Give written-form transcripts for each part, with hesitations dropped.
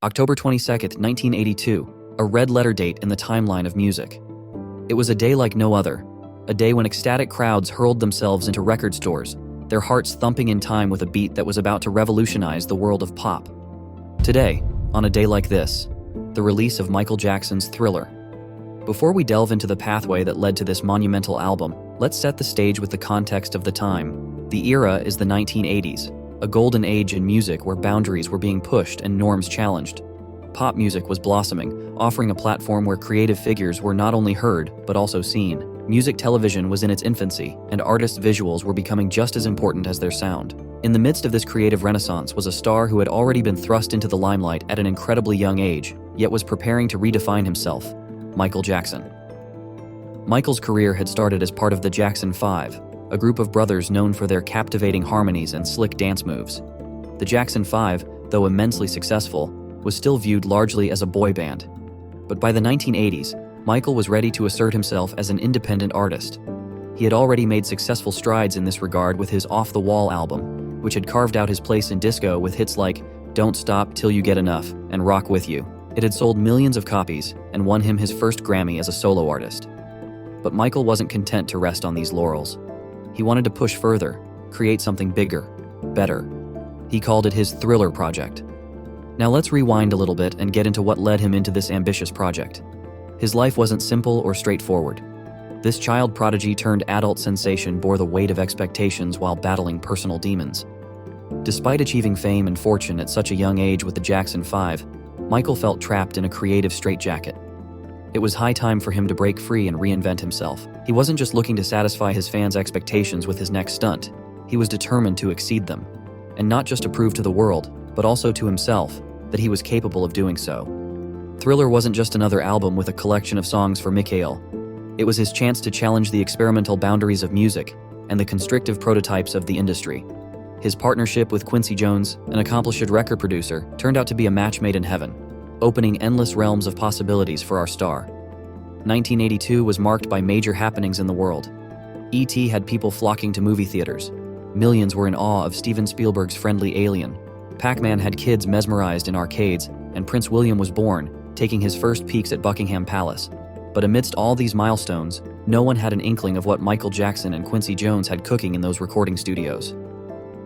October 22nd, 1982, a red-letter date in the timeline of music. It was a day like no other, a day when ecstatic crowds hurled themselves into record stores, their hearts thumping in time with a beat that was about to revolutionize the world of pop. Today, on a day like this, the release of Michael Jackson's Thriller. Before we delve into the pathway that led to this monumental album, let's set the stage with the context of the time. The era is the 1980s, a golden age in music where boundaries were being pushed and norms challenged. Pop music was blossoming, offering a platform where creative figures were not only heard, but also seen. Music television was in its infancy, and artists' visuals were becoming just as important as their sound. In the midst of this creative renaissance was a star who had already been thrust into the limelight at an incredibly young age, yet was preparing to redefine himself: Michael Jackson. Michael's career had started as part of the Jackson 5, a group of brothers known for their captivating harmonies and slick dance moves. The Jackson 5, though immensely successful, was still viewed largely as a boy band. But by the 1980s, Michael was ready to assert himself as an independent artist. He had already made successful strides in this regard with his Off the Wall album, which had carved out his place in disco with hits like Don't Stop Till You Get Enough and Rock With You. It had sold millions of copies and won him his first Grammy as a solo artist. But Michael wasn't content to rest on these laurels. He wanted to push further, create something bigger, better. He called it his Thriller project. Now let's rewind a little bit and get into what led him into this ambitious project. His life wasn't simple or straightforward. This child prodigy turned adult sensation bore the weight of expectations while battling personal demons. Despite achieving fame and fortune at such a young age with the Jackson 5, Michael felt trapped in a creative straitjacket. It was high time for him to break free and reinvent himself. He wasn't just looking to satisfy his fans' expectations with his next stunt. He was determined to exceed them, and not just to prove to the world, but also to himself, that he was capable of doing so. Thriller wasn't just another album with a collection of songs for Mikhail. It was his chance to challenge the experimental boundaries of music and the constrictive prototypes of the industry. His partnership with Quincy Jones, an accomplished record producer, turned out to be a match made in heaven, opening endless realms of possibilities for our star. 1982 was marked by major happenings in the world. E.T. had people flocking to movie theaters. Millions were in awe of Steven Spielberg's Friendly Alien. Pac-Man had kids mesmerized in arcades, and Prince William was born, taking his first peeks at Buckingham Palace. But amidst all these milestones, no one had an inkling of what Michael Jackson and Quincy Jones had cooking in those recording studios.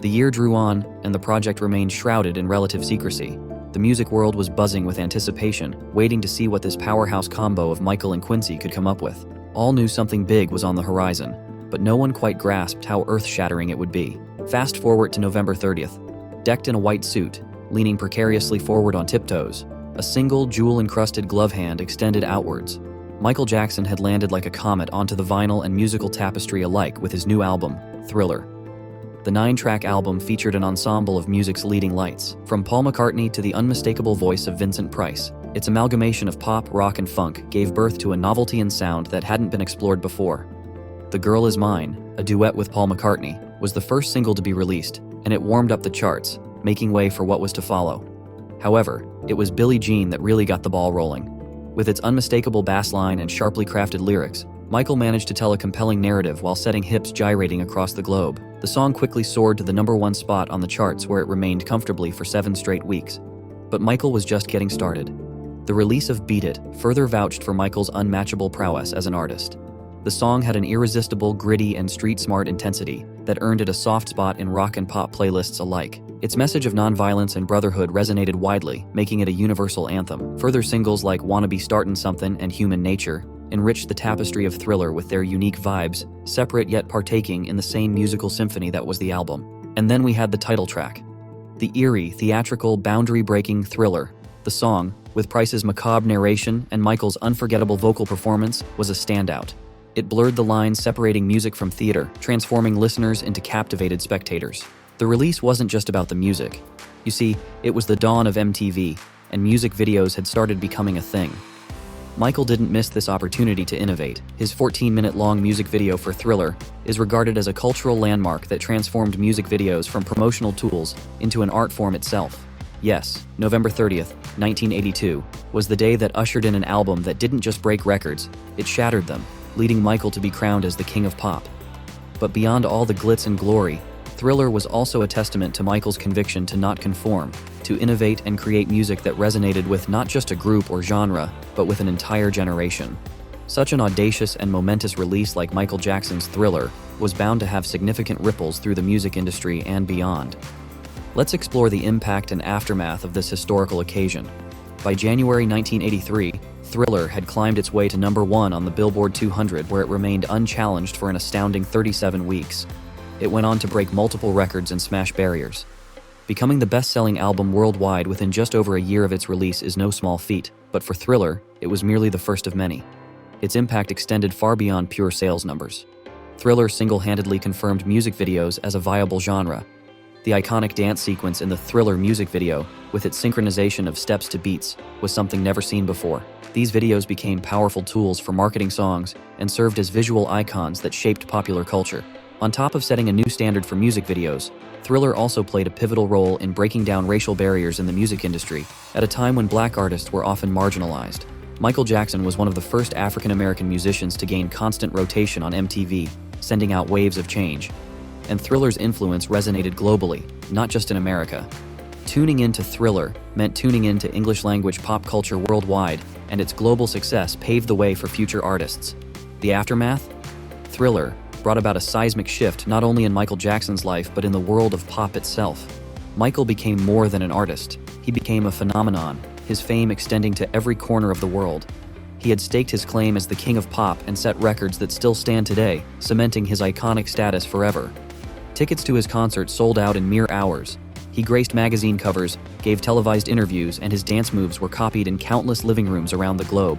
The year drew on, and the project remained shrouded in relative secrecy. The music world was buzzing with anticipation, waiting to see what this powerhouse combo of Michael and Quincy could come up with. All knew something big was on the horizon, but no one quite grasped how earth-shattering it would be. Fast forward to November 30th. Decked in a white suit, leaning precariously forward on tiptoes, a single jewel-encrusted glove hand extended outwards, Michael Jackson had landed like a comet onto the vinyl and musical tapestry alike with his new album, Thriller. The 9-track album featured an ensemble of music's leading lights, from Paul McCartney to the unmistakable voice of Vincent Price. Its amalgamation of pop, rock, and funk gave birth to a novelty in sound that hadn't been explored before. The Girl Is Mine, a duet with Paul McCartney, was the first single to be released, and it warmed up the charts, making way for what was to follow. However, it was Billie Jean that really got the ball rolling. With its unmistakable bass line and sharply crafted lyrics, Michael managed to tell a compelling narrative while setting hips gyrating across the globe. The song quickly soared to the #1 spot on the charts, where it remained comfortably for 7 straight weeks. But Michael was just getting started. The release of Beat It further vouched for Michael's unmatchable prowess as an artist. The song had an irresistible, gritty, and street-smart intensity that earned it a soft spot in rock and pop playlists alike. Its message of nonviolence and brotherhood resonated widely, making it a universal anthem. Further singles like Wanna Be Startin' Somethin' and Human Nature enriched the tapestry of Thriller with their unique vibes, separate yet partaking in the same musical symphony that was the album. And then we had the title track. The eerie, theatrical, boundary-breaking Thriller. The song, with Price's macabre narration and Michael's unforgettable vocal performance, was a standout. It blurred the lines separating music from theater, transforming listeners into captivated spectators. The release wasn't just about the music. You see, it was the dawn of MTV, and music videos had started becoming a thing. Michael didn't miss this opportunity to innovate. His 14-minute-long music video for Thriller is regarded as a cultural landmark that transformed music videos from promotional tools into an art form itself. Yes, November 30th, 1982, was the day that ushered in an album that didn't just break records, it shattered them, leading Michael to be crowned as the King of Pop. But beyond all the glitz and glory, Thriller was also a testament to Michael's conviction to not conform, to innovate and create music that resonated with not just a group or genre, but with an entire generation. Such an audacious and momentous release like Michael Jackson's Thriller was bound to have significant ripples through the music industry and beyond. Let's explore the impact and aftermath of this historical occasion. By January 1983, Thriller had climbed its way to #1 on the Billboard 200, where it remained unchallenged for an astounding 37 weeks. It went on to break multiple records and smash barriers. Becoming the best-selling album worldwide within just over a year of its release is no small feat, but for Thriller, it was merely the first of many. Its impact extended far beyond pure sales numbers. Thriller single-handedly confirmed music videos as a viable genre. The iconic dance sequence in the Thriller music video, with its synchronization of steps to beats, was something never seen before. These videos became powerful tools for marketing songs and served as visual icons that shaped popular culture. On top of setting a new standard for music videos, Thriller also played a pivotal role in breaking down racial barriers in the music industry at a time when black artists were often marginalized. Michael Jackson was one of the first African-American musicians to gain constant rotation on MTV, sending out waves of change. And Thriller's influence resonated globally, not just in America. Tuning into Thriller meant tuning into English-language pop culture worldwide, and its global success paved the way for future artists. The aftermath? Thriller brought about a seismic shift not only in Michael Jackson's life but in the world of pop itself. Michael became more than an artist. He became a phenomenon, his fame extending to every corner of the world. He had staked his claim as the king of pop and set records that still stand today, cementing his iconic status forever. Tickets to his concert sold out in mere hours. He graced magazine covers, gave televised interviews, and his dance moves were copied in countless living rooms around the globe.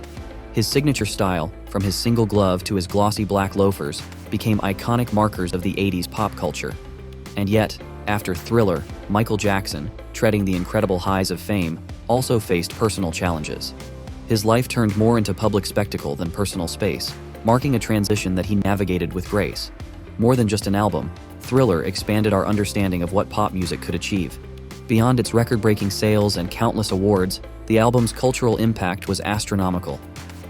His signature style, from his single glove to his glossy black loafers, became iconic markers of the 80s pop culture. And yet, after Thriller, Michael Jackson, treading the incredible highs of fame, also faced personal challenges. His life turned more into public spectacle than personal space, marking a transition that he navigated with grace. More than just an album, Thriller expanded our understanding of what pop music could achieve. Beyond its record-breaking sales and countless awards, the album's cultural impact was astronomical.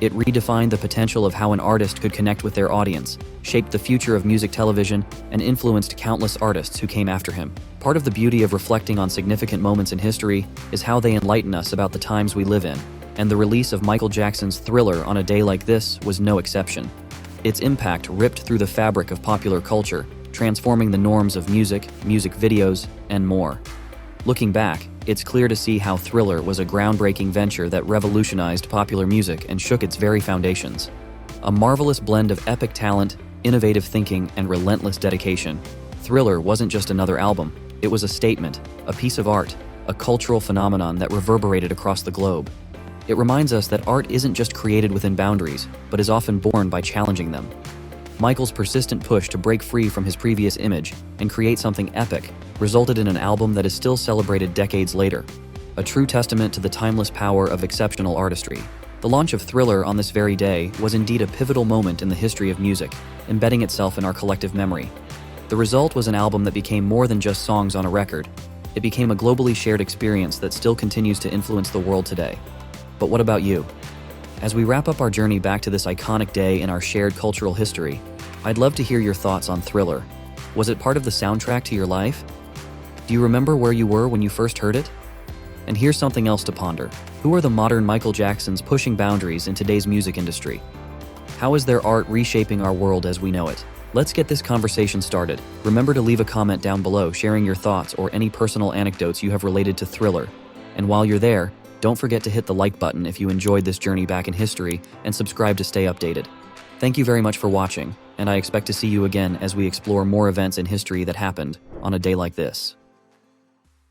It redefined the potential of how an artist could connect with their audience, shaped the future of music television, and influenced countless artists who came after him. Part of the beauty of reflecting on significant moments in history is how they enlighten us about the times we live in, and the release of Michael Jackson's Thriller on a day like this was no exception. Its impact ripped through the fabric of popular culture, transforming the norms of music, music videos, and more. Looking back, it's clear to see how Thriller was a groundbreaking venture that revolutionized popular music and shook its very foundations. A marvelous blend of epic talent, innovative thinking, and relentless dedication, Thriller wasn't just another album, it was a statement, a piece of art, a cultural phenomenon that reverberated across the globe. It reminds us that art isn't just created within boundaries, but is often born by challenging them. Michael's persistent push to break free from his previous image and create something epic resulted in an album that is still celebrated decades later, a true testament to the timeless power of exceptional artistry. The launch of Thriller on this very day was indeed a pivotal moment in the history of music, embedding itself in our collective memory. The result was an album that became more than just songs on a record. It became a globally shared experience that still continues to influence the world today. But what about you? As we wrap up our journey back to this iconic day in our shared cultural history, I'd love to hear your thoughts on Thriller. Was it part of the soundtrack to your life? Do you remember where you were when you first heard it? And here's something else to ponder. Who are the modern Michael Jacksons pushing boundaries in today's music industry? How is their art reshaping our world as we know it? Let's get this conversation started. Remember to leave a comment down below sharing your thoughts or any personal anecdotes you have related to Thriller. And while you're there, don't forget to hit the like button if you enjoyed this journey back in history and subscribe to stay updated. Thank you very much for watching, and I expect to see you again as we explore more events in history that happened on a day like this.